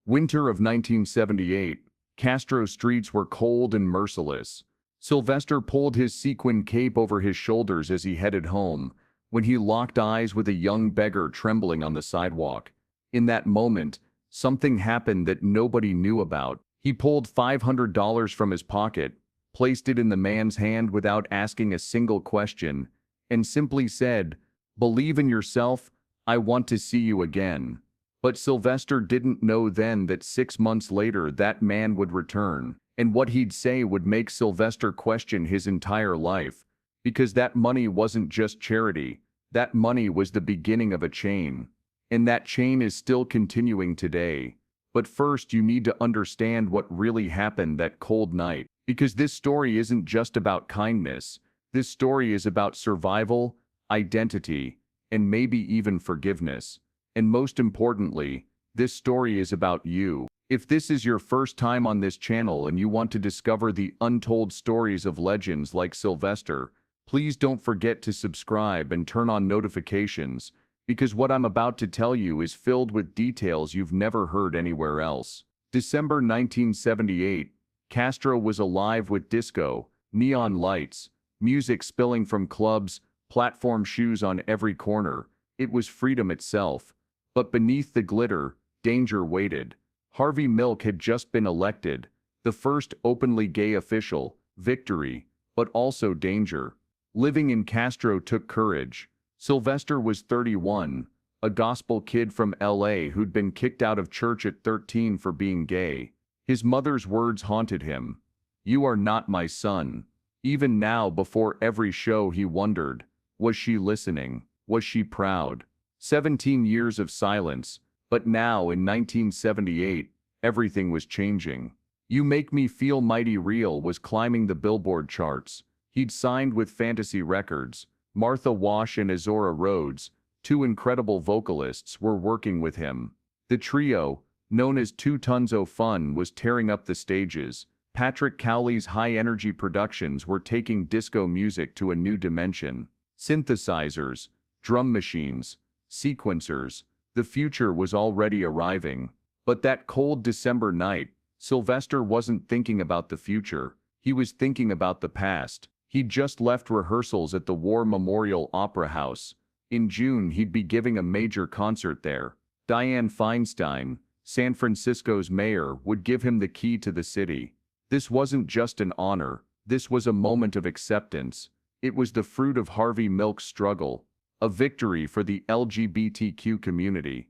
Winter of 1978. Castro streets were cold and merciless. Sylvester pulled his sequin cape over his shoulders as he headed home, when he locked eyes with a young beggar trembling on the sidewalk. In that moment, something happened that nobody knew about. He pulled $500 from his pocket, placed it in the man's hand without asking a single question, and simply said, "Believe in yourself, I want to see you again." But Sylvester didn't know then that 6 months later that man would return, and what he'd say would make Sylvester question his entire life, because that money wasn't just charity, that money was the beginning of a chain. And that chain is still continuing today. But first you need to understand what really happened that cold night, because this story isn't just about kindness. This story is about survival, identity, and maybe even forgiveness. And most importantly, this story is about you. If this is your first time on this channel and you want to discover the untold stories of legends like Sylvester, please don't forget to subscribe and turn on notifications, because what I'm about to tell you is filled with details you've never heard anywhere else. December 1978. Castro was alive with disco, neon lights, music spilling from clubs, platform shoes on every corner. It was freedom itself. But beneath the glitter, danger waited. Harvey Milk had just been elected, the first openly gay official. Victory, but also danger. Living in Castro took courage. Sylvester was 31, a gospel kid from LA who'd been kicked out of church at 13 for being gay. His mother's words haunted him. "You are not my son." Even now, before every show, he wondered, was she listening? Was she proud? 17 years of silence, but now in 1978, everything was changing. "You Make Me Feel Mighty Real" was climbing the Billboard charts. He'd signed with Fantasy Records. Martha Wash and Azora Rhodes, two incredible vocalists, were working with him. The trio, known as 2 Tons O' Fun, was tearing up the stages. Patrick Cowley's high-energy productions were taking disco music to a new dimension. Synthesizers, drum machines, sequencers, the future was already arriving. But that cold December night, Sylvester wasn't thinking about the future. He was thinking about the past. He'd just left rehearsals at the War Memorial Opera House. In June, he'd be giving a major concert there. Dianne Feinstein, San Francisco's mayor, would give him the key to the city. This wasn't just an honor. This was a moment of acceptance. It was the fruit of Harvey Milk's struggle, a victory for the LGBTQ community.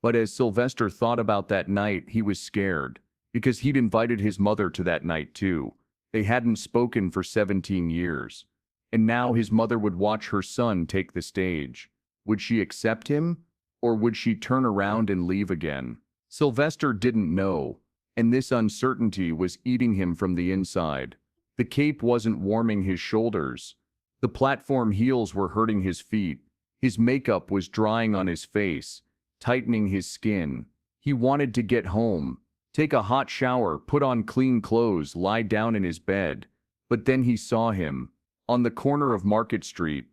But as Sylvester thought about that night, he was scared, because he'd invited his mother to that night too. They hadn't spoken for 17 years. And now his mother would watch her son take the stage. Would she accept him? Or would she turn around and leave again? Sylvester didn't know, and this uncertainty was eating him from the inside. The cape wasn't warming his shoulders. The platform heels were hurting his feet. His makeup was drying on his face, tightening his skin. He wanted to get home, take a hot shower, put on clean clothes, lie down in his bed. But then he saw him, on the corner of Market Street,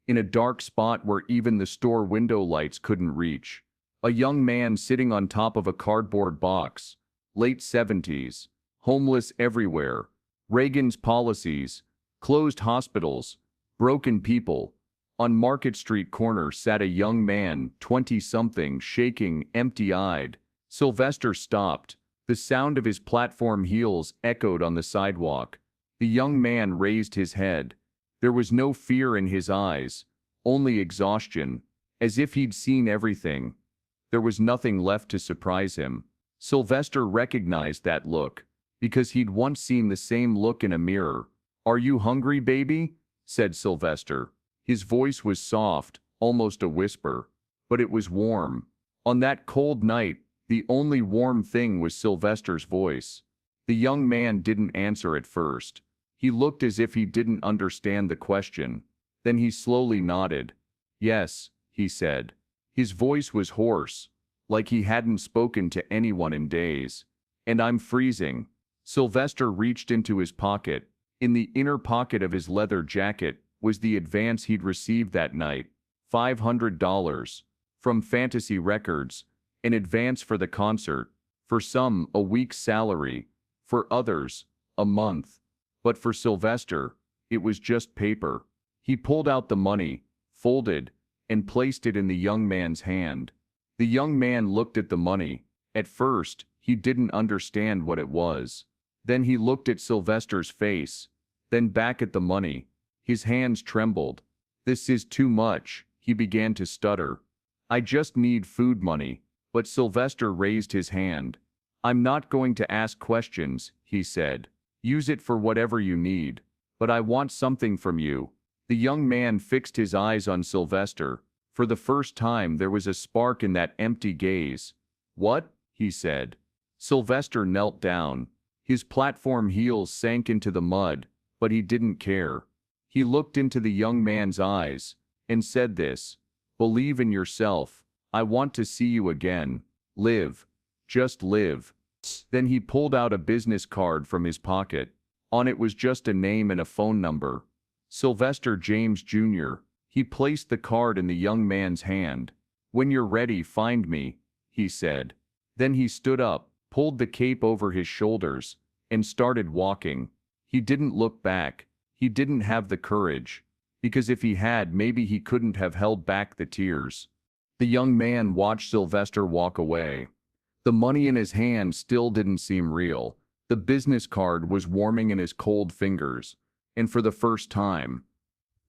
in a dark spot where even the store window lights couldn't reach. A young man sitting on top of a cardboard box, late 70s, homeless everywhere, Reagan's policies, closed hospitals, broken people. On Market Street corner sat a young man, 20-something, shaking, empty-eyed. Sylvester stopped. The sound of his platform heels echoed on the sidewalk. The young man raised his head. There was no fear in his eyes, only exhaustion, as if he'd seen everything. There was nothing left to surprise him. Sylvester recognized that look, because he'd once seen the same look in a mirror. "Are you hungry, baby?" said Sylvester. His voice was soft, almost a whisper, but it was warm. On that cold night, the only warm thing was Sylvester's voice. The young man didn't answer at first. He looked as if he didn't understand the question. Then he slowly nodded. "Yes," he said. His voice was hoarse, like he hadn't spoken to anyone in days. "And I'm freezing." Sylvester reached into his pocket. In the inner pocket of his leather jacket was the advance he'd received that night. $500. From Fantasy Records. An advance for the concert. For some, a week's salary. For others, a month. But for Sylvester, it was just paper. He pulled out the money, folded, and placed it in the young man's hand. The young man looked at the money. At first, he didn't understand what it was. Then he looked at Sylvester's face, then back at the money. His hands trembled. "This is too much," he began to stutter. "I just need food money." But Sylvester raised his hand. "I'm not going to ask questions," he said. "Use it for whatever you need. But I want something from you." The young man fixed his eyes on Sylvester. For the first time there was a spark in that empty gaze. "What?" he said. Sylvester knelt down. His platform heels sank into the mud, but he didn't care. He looked into the young man's eyes and said this: "Believe in yourself. I want to see you again. Live. Just live." Then he pulled out a business card from his pocket. On it was just a name and a phone number. Sylvester James Jr. He placed the card in the young man's hand. "When you're ready, find me," he said. Then he stood up, pulled the cape over his shoulders, and started walking. He didn't look back. He didn't have the courage. Because if he had, maybe he couldn't have held back the tears. The young man watched Sylvester walk away. The money in his hand still didn't seem real. The business card was warming in his cold fingers. And for the first time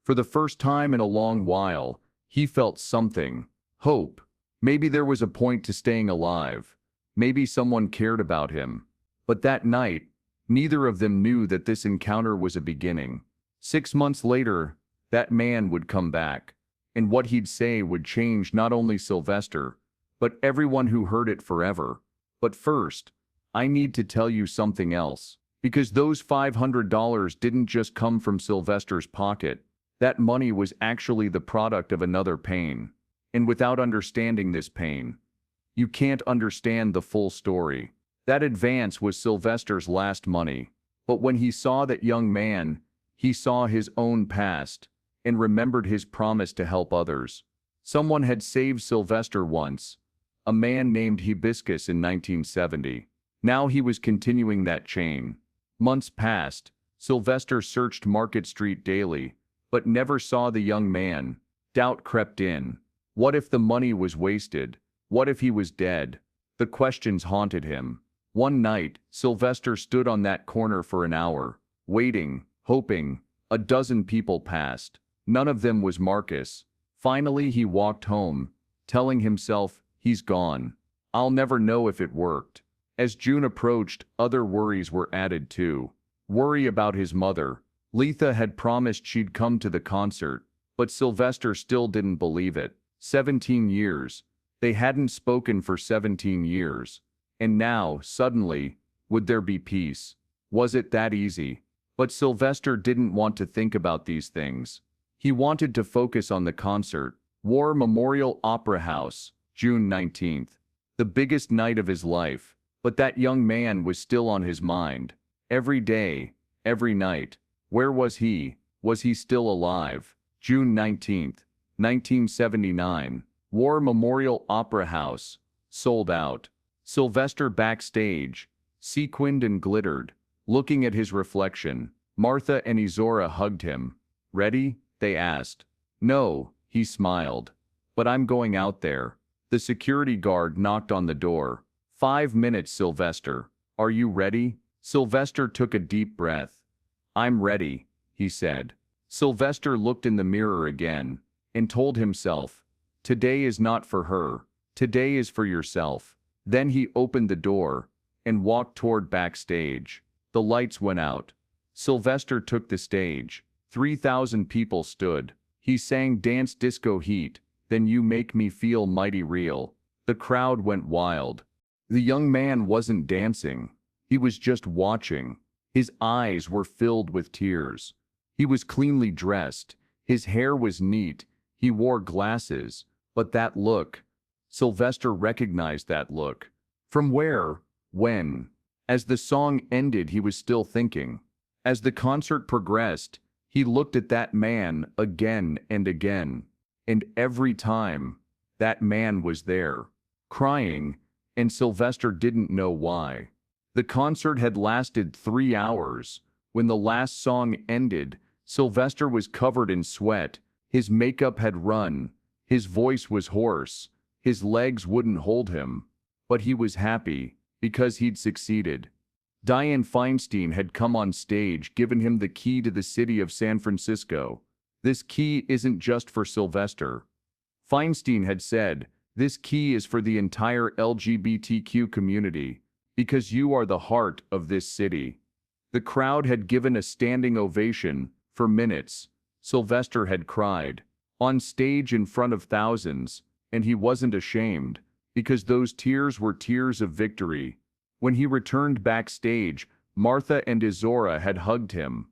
in a long while, he felt something. Hope. Maybe there was a point to staying alive. Maybe someone cared about him. But that night, neither of them knew that this encounter was a beginning. 6 months later, that man would come back. And what he'd say would change not only Sylvester, but everyone who heard it forever. But first, I need to tell you something else. Because those $500 didn't just come from Sylvester's pocket. That money was actually the product of another pain. And without understanding this pain, you can't understand the full story. That advance was Sylvester's last money. But when he saw that young man, he saw his own past and remembered his promise to help others. Someone had saved Sylvester once, a man named Hibiscus in 1970. Now he was continuing that chain. Months passed. Sylvester searched Market Street daily, but never saw the young man. Doubt crept in. What if the money was wasted? What if he was dead? The questions haunted him. One night, Sylvester stood on that corner for an hour, waiting, hoping. A dozen people passed. None of them was Marcus. Finally he walked home, telling himself, "He's gone. I'll never know if it worked." As June approached, other worries were added too. Worry about his mother. Letha had promised she'd come to the concert, but Sylvester still didn't believe it. 17 years. They hadn't spoken for 17 years. And now, suddenly, would there be peace? Was it that easy? But Sylvester didn't want to think about these things. He wanted to focus on the concert. War Memorial Opera House, June 19th. The biggest night of his life. But that young man was still on his mind. Every day, every night. Where was he? Was he still alive? June 19th, 1979. War Memorial Opera House. Sold out. Sylvester backstage, sequined and glittered, looking at his reflection. Martha and Izora hugged him. "Ready?" they asked. "No," he smiled. "But I'm going out there." The security guard knocked on the door. 5 minutes, Sylvester. "Are you ready?" Sylvester took a deep breath. "I'm ready," he said. Sylvester looked in the mirror again and told himself, "Today is not for her. Today is for yourself." Then he opened the door and walked toward backstage. The lights went out. Sylvester took the stage. 3,000 people stood. He sang Dance Disco Heat, Then You Make Me Feel Mighty Real. The crowd went wild. The young man wasn't dancing. He was just watching. His eyes were filled with tears. He was cleanly dressed. His hair was neat. He wore glasses. But that look, Sylvester recognized that look. From where? When? As the song ended, he was still thinking. As the concert progressed, he looked at that man again and again. And every time, that man was there, crying and Sylvester didn't know why. The concert had lasted 3 hours. When the last song ended, Sylvester was covered in sweat, his makeup had run, his voice was hoarse, his legs wouldn't hold him. But he was happy, because he'd succeeded. Dianne Feinstein had come on stage, given him the key to the city of San Francisco. This key isn't just for Sylvester. Feinstein had said, this key is for the entire LGBTQ community, because you are the heart of this city. The crowd had given a standing ovation. For minutes, Sylvester had cried, on stage in front of thousands, and he wasn't ashamed, because those tears were tears of victory. When he returned backstage, Martha and Izora had hugged him.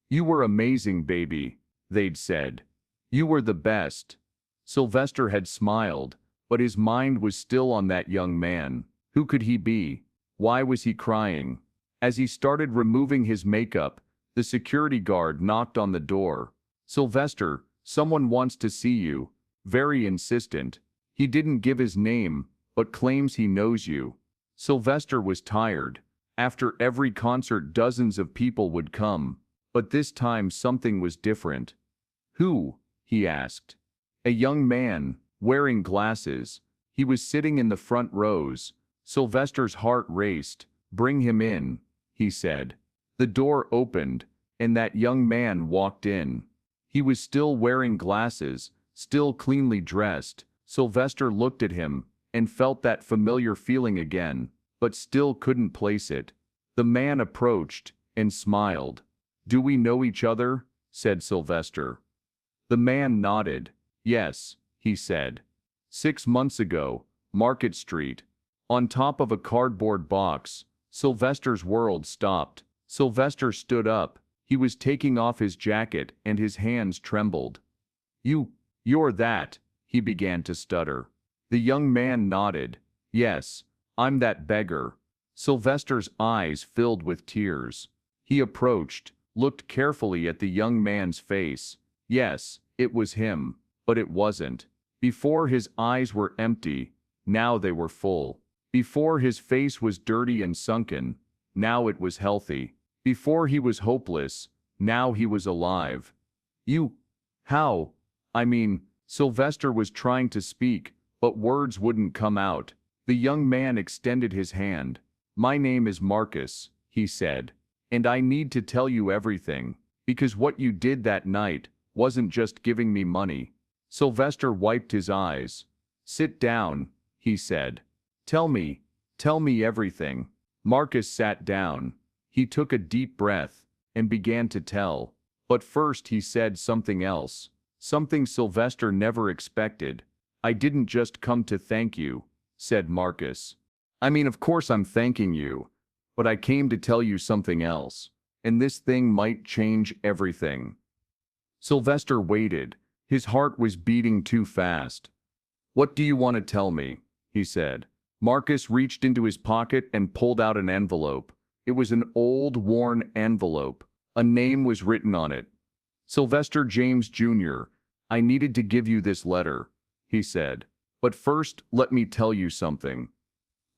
You were amazing, baby, they'd said. You were the best. Sylvester had smiled, but his mind was still on that young man. Who could he be? Why was he crying? As he started removing his makeup, the security guard knocked on the door. Sylvester, someone wants to see you. Very insistent. He didn't give his name, but claims he knows you. Sylvester was tired. After every concert, dozens of people would come, but this time something was different. Who? He asked. A young man, wearing glasses. He was sitting in the front rows. Sylvester's heart raced. Bring him in, he said. The door opened, and that young man walked in. He was still wearing glasses, still cleanly dressed. Sylvester looked at him, and felt that familiar feeling again, but still couldn't place it. The man approached, and smiled. Do we know each other? Said Sylvester. The man nodded. Yes, he said. 6 months ago, Market Street. On top of a cardboard box, Sylvester's world stopped. Sylvester stood up. He was taking off his jacket, and his hands trembled. You're that, he began to stutter. The young man nodded. Yes, I'm that beggar. Sylvester's eyes filled with tears. He approached, looked carefully at the young man's face. Yes, it was him, but it wasn't. Before his eyes were empty, now they were full. Before his face was dirty and sunken, now it was healthy. Before he was hopeless, now he was alive. How? I mean, Sylvester was trying to speak, but words wouldn't come out. The young man extended his hand. My name is Marcus, he said, and I need to tell you everything, because what you did that night wasn't just giving me money. Sylvester wiped his eyes. Sit down, he said. Tell me everything. Marcus sat down. He took a deep breath and began to tell. But first he said something else. Something Sylvester never expected. I didn't just come to thank you, said Marcus. I mean, of course I'm thanking you, but I came to tell you something else, and this thing might change everything. Sylvester waited. His heart was beating too fast. What do you want to tell me? He said. Marcus reached into his pocket and pulled out an envelope. It was an old, worn envelope. A name was written on it. Sylvester James Jr. I needed to give you this letter, he said. But first, let me tell you something.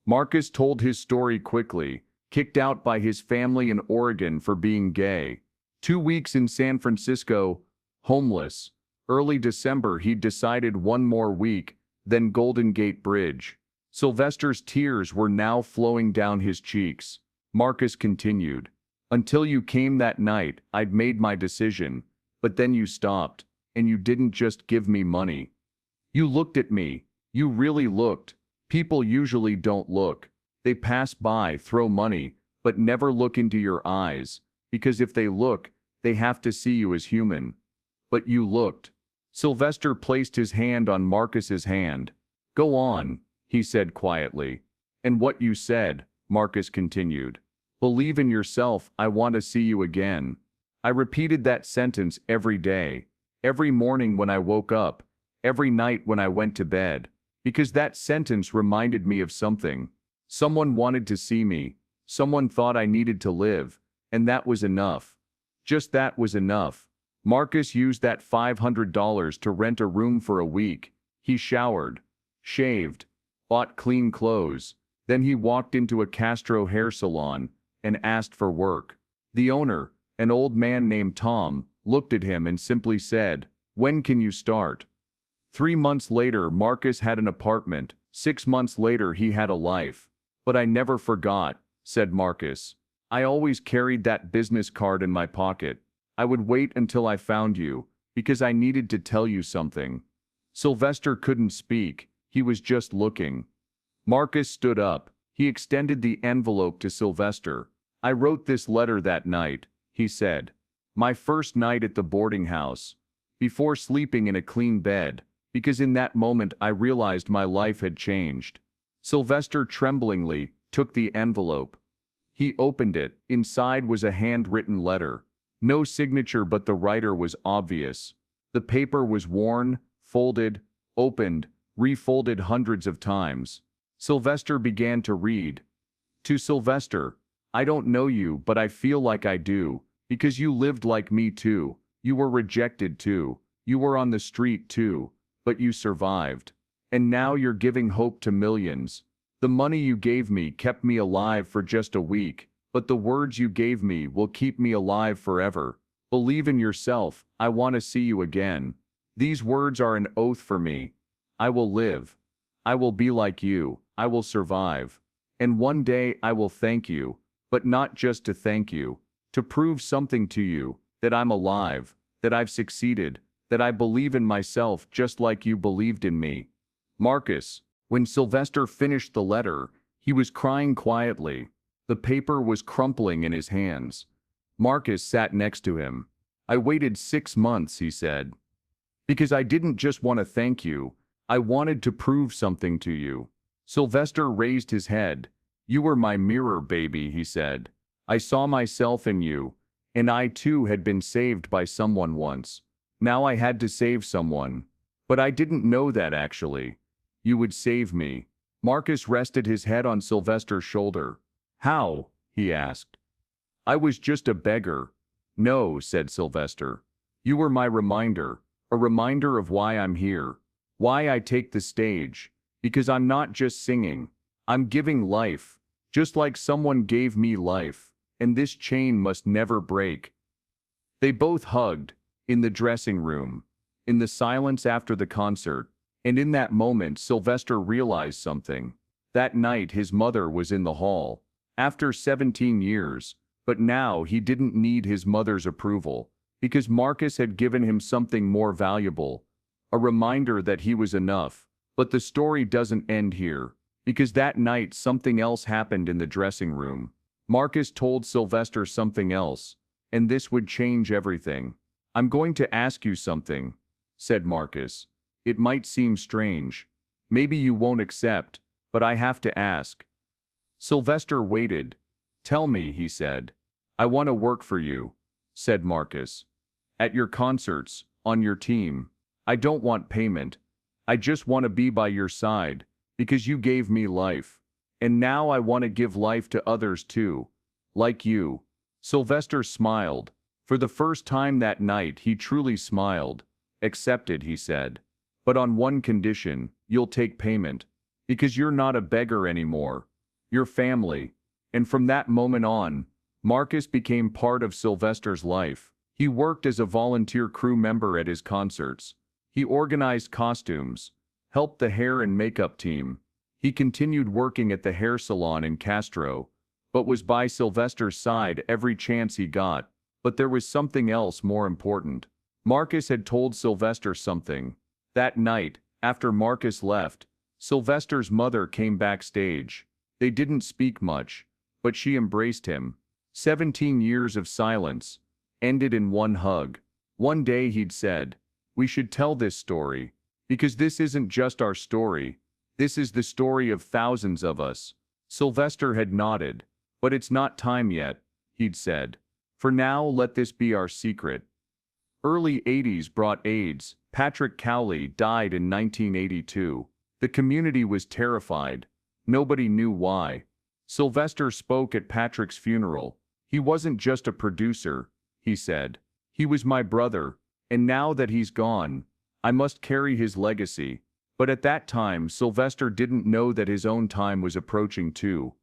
Marcus told his story quickly, kicked out by his family in Oregon for being gay. 2 weeks in San Francisco, homeless. Early December he'd decided one more week, then Golden Gate Bridge. Sylvester's tears were now flowing down his cheeks. Marcus continued. Until you came that night, I'd made my decision, but then you stopped, and you didn't just give me money. You looked at me. You really looked. People usually don't look. They pass by, throw money, but never look into your eyes, because if they look, they have to see you as human. But you looked. Sylvester placed his hand on Marcus's hand. Go on, he said quietly. And what you said, Marcus continued. Believe in yourself, I want to see you again. I repeated that sentence every day, every morning when I woke up, every night when I went to bed, because that sentence reminded me of something. Someone wanted to see me, someone thought I needed to live, and that was enough. Just that was enough. Marcus used that $500 to rent a room for a week. He showered, shaved, bought clean clothes, Then he walked into a Castro hair salon and asked for work. The owner, an old man named Tom, looked at him and simply said, "When can you start?" 3 months later, Marcus had an apartment. 6 months later, he had a life. "But I never forgot," said Marcus. "I always carried that business card in my pocket. I would wait until I found you, because I needed to tell you something." Sylvester couldn't speak. He was just looking. Marcus stood up. He extended the envelope to Sylvester. "I wrote this letter that night," he said. "My first night at the boarding house. Before sleeping in a clean bed, because in that moment I realized my life had changed." Sylvester tremblingly took the envelope. He opened it. Inside was a handwritten letter. No signature, but the writer was obvious. The paper was worn, folded, opened, refolded hundreds of times. Sylvester began to read. "To Sylvester, I don't know you, but I feel like I do, because you lived like me too. You were rejected too. You were on the street too, but you survived. And now you're giving hope to millions. The money you gave me kept me alive for just a week, but the words you gave me will keep me alive forever. Believe in yourself. I want to see you again. These words are an oath for me. I will live. I will be like you. I will survive. And one day I will thank you, but not just to thank you, to prove something to you, that I'm alive, that I've succeeded, that I believe in myself just like you believed in me." Marcus. When Sylvester finished the letter, he was crying quietly. The paper was crumpling in his hands. Marcus sat next to him. "I waited 6 months," he said. "Because I didn't just want to thank you. I wanted to prove something to you." Sylvester raised his head. "You were my mirror, baby," he said. "I saw myself in you, and I too had been saved by someone once. Now I had to save someone. But I didn't know that actually. You would save me." Marcus rested his head on Sylvester's shoulder. "How?" he asked. "I was just a beggar." "No," said Sylvester. "You were my reminder, a reminder of why I'm here, why I take the stage. Because I'm not just singing. I'm giving life, just like someone gave me life, and this chain must never break." They both hugged, in the dressing room, in the silence after the concert, and in that moment Sylvester realized something. That night his mother was in the hall, after 17 years, but now he didn't need his mother's approval, because Marcus had given him something more valuable, a reminder that he was enough. But the story doesn't end here, because that night something else happened in the dressing room. Marcus told Sylvester something else, and this would change everything. "I'm going to ask you something," said Marcus. "It might seem strange. Maybe you won't accept, but I have to ask." Sylvester waited. "Tell me," he said. "I want to work for you," said Marcus. "At your concerts, on your team. I don't want payment. I just want to be by your side, because you gave me life. And now I want to give life to others too, like you." Sylvester smiled. For the first time that night he truly smiled. "Accepted," he said. "But on one condition, you'll take payment. Because you're not a beggar anymore. You're family." And from that moment on, Marcus became part of Sylvester's life. He worked as a volunteer crew member at his concerts. He organized costumes, helped the hair and makeup team. He continued working at the hair salon in Castro, but was by Sylvester's side every chance he got. But there was something else more important. Marcus had told Sylvester something. That night, after Marcus left, Sylvester's mother came backstage. They didn't speak much, but she embraced him. 17 years of silence ended in one hug. One day he'd said, "We should tell this story, because this isn't just our story. This is the story of thousands of us." Sylvester had nodded. "But it's not time yet," he'd said. "For now, let this be our secret." Early 80s brought AIDS. Patrick Cowley died in 1982. The community was terrified. Nobody knew why. Sylvester spoke at Patrick's funeral. "He wasn't just a producer," he said. "He was my brother. And now that he's gone, I must carry his legacy. But at that time, Sylvester didn't know that his own time was approaching too.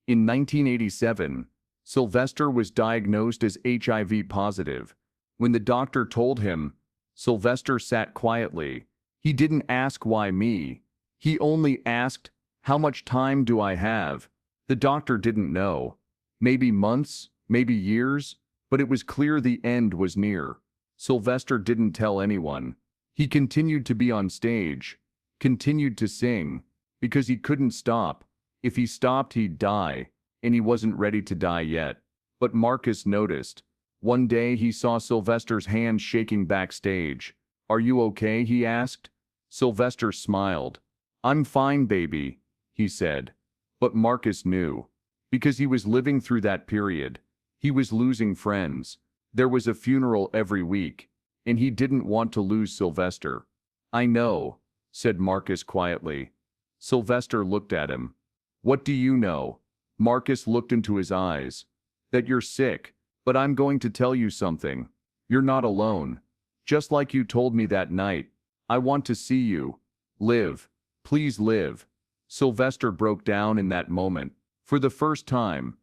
In 1987, Sylvester was diagnosed as HIV positive. When the doctor told him, Sylvester sat quietly. He didn't ask why me. He only asked, how much time do I have? The doctor didn't know. Maybe months, maybe years, but it was clear the end was near. Sylvester didn't tell anyone. He continued to be on stage, continued to sing, because he couldn't stop. If he stopped, he'd die, and he wasn't ready to die yet. But Marcus noticed. One day he saw Sylvester's hand shaking backstage. Are you okay? He asked. Sylvester smiled. I'm fine, baby, he said. But Marcus knew. Because he was living through that period. He was losing friends. There was a funeral every week, and he didn't want to lose Sylvester. I know, said Marcus quietly. Sylvester looked at him. What do you know? Marcus looked into his eyes. That you're sick, but I'm going to tell you something. You're not alone. Just like you told me that night. I want to see you. Live. Please live. Sylvester broke down in that moment. For the first time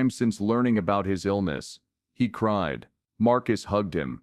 since learning about his illness, he cried. Marcus hugged him.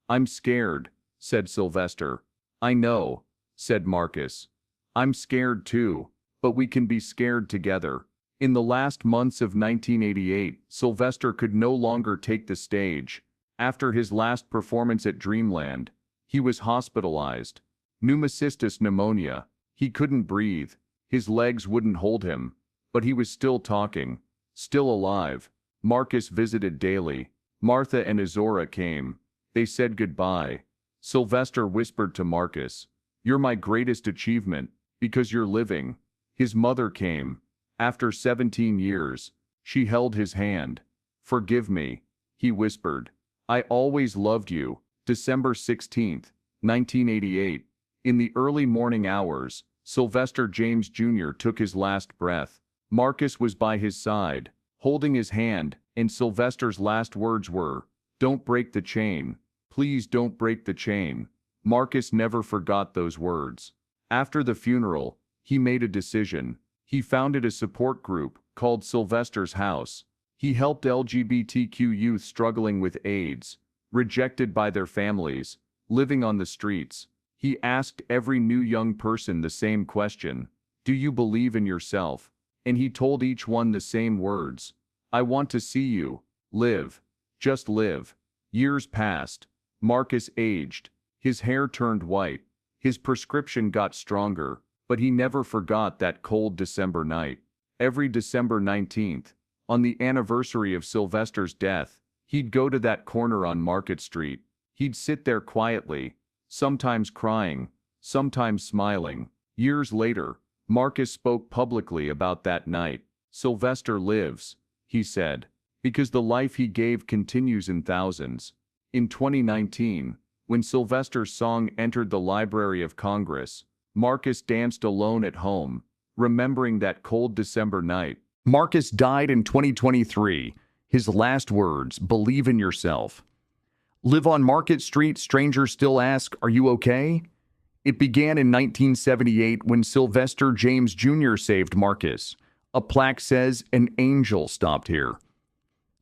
I'm scared, said Sylvester. I know, said Marcus. I'm scared too, but we can be scared together. In the last months of 1988, Sylvester could no longer take the stage. After his last performance at Dreamland, he was hospitalized. Pneumocystis pneumonia. He couldn't breathe. His legs wouldn't hold him. But he was still talking, still alive. Marcus visited daily. Martha and Azora came. They said goodbye. Sylvester whispered to Marcus, you're my greatest achievement, because you're living. His mother came. After 17 years, she held his hand. Forgive me, he whispered. I always loved you. December 16, 1988. In the early morning hours, Sylvester James Jr. took his last breath. Marcus was by his side, holding his hand, and Sylvester's last words were, don't break the chain. Please don't break the chain. Marcus never forgot those words. After the funeral, he made a decision. He founded a support group called Sylvester's House. He helped LGBTQ youth struggling with AIDS, rejected by their families, living on the streets. He asked every new young person the same question. Do you believe in yourself? And he told each one the same words. I want to see you. Live. Just live. Years passed. Marcus aged. His hair turned white. His prescription got stronger, but he never forgot that cold December night. Every December 19th, on the anniversary of Sylvester's death, he'd go to that corner on Market Street. He'd sit there quietly, sometimes crying, sometimes smiling. Years later, Marcus spoke publicly about that night. Sylvester lives, he said, because the life he gave continues in thousands. In 2019, when Sylvester's song entered the Library of Congress, Marcus danced alone at home, remembering that cold December night. Marcus died in 2023. His last words, believe in yourself. Live on Market Street, strangers still ask, are you okay? It began in 1978 when Sylvester James Jr. saved Marcus. A plaque says, an angel stopped here.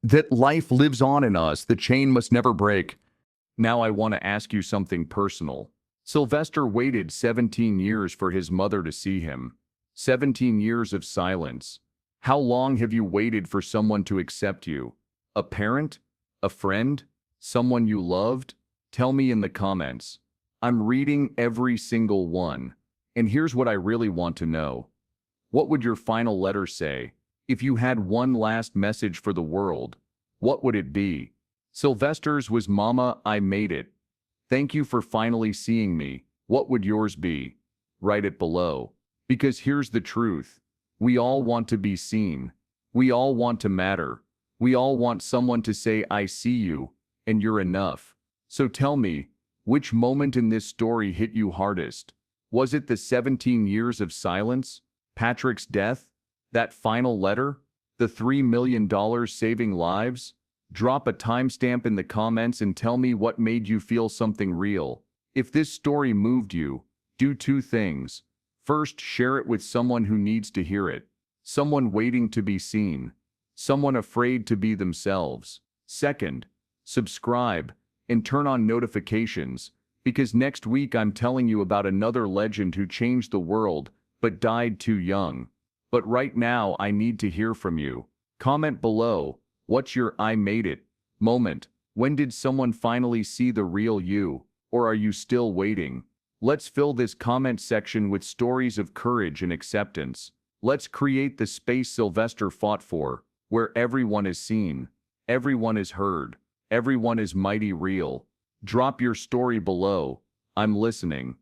That life lives on in us, the chain must never break. Now I want to ask you something personal. Sylvester waited 17 years for his mother to see him. 17 years of silence. How long have you waited for someone to accept you? A parent? A friend? Someone you loved? Tell me in the comments. I'm reading every single one. And here's what I really want to know. What would your final letter say? If you had one last message for the world, what would it be? Sylvester's was, Mama, I made it. Thank you for finally seeing me. What would yours be? Write it below. Because here's the truth. We all want to be seen. We all want to matter. We all want someone to say, I see you, and you're enough. So tell me, which moment in this story hit you hardest? Was it the 17 years of silence? Patrick's death? That final letter? The $3 million saving lives? Drop a timestamp in the comments and tell me what made you feel something real. If this story moved you, Do two things. First, share it with someone who needs to hear it. Someone waiting to be seen. Someone afraid to be themselves. Second, subscribe and turn on notifications, because next week I'm telling you about another legend who changed the world but died too young. But right now I need to hear from you. Comment below, what's your "I made it" moment? When did someone finally see the real you? Or are you still waiting? Let's fill this comment section with stories of courage and acceptance. Let's create the space Sylvester fought for, where everyone is seen, everyone is heard, everyone is mighty real. Drop your story below. I'm listening.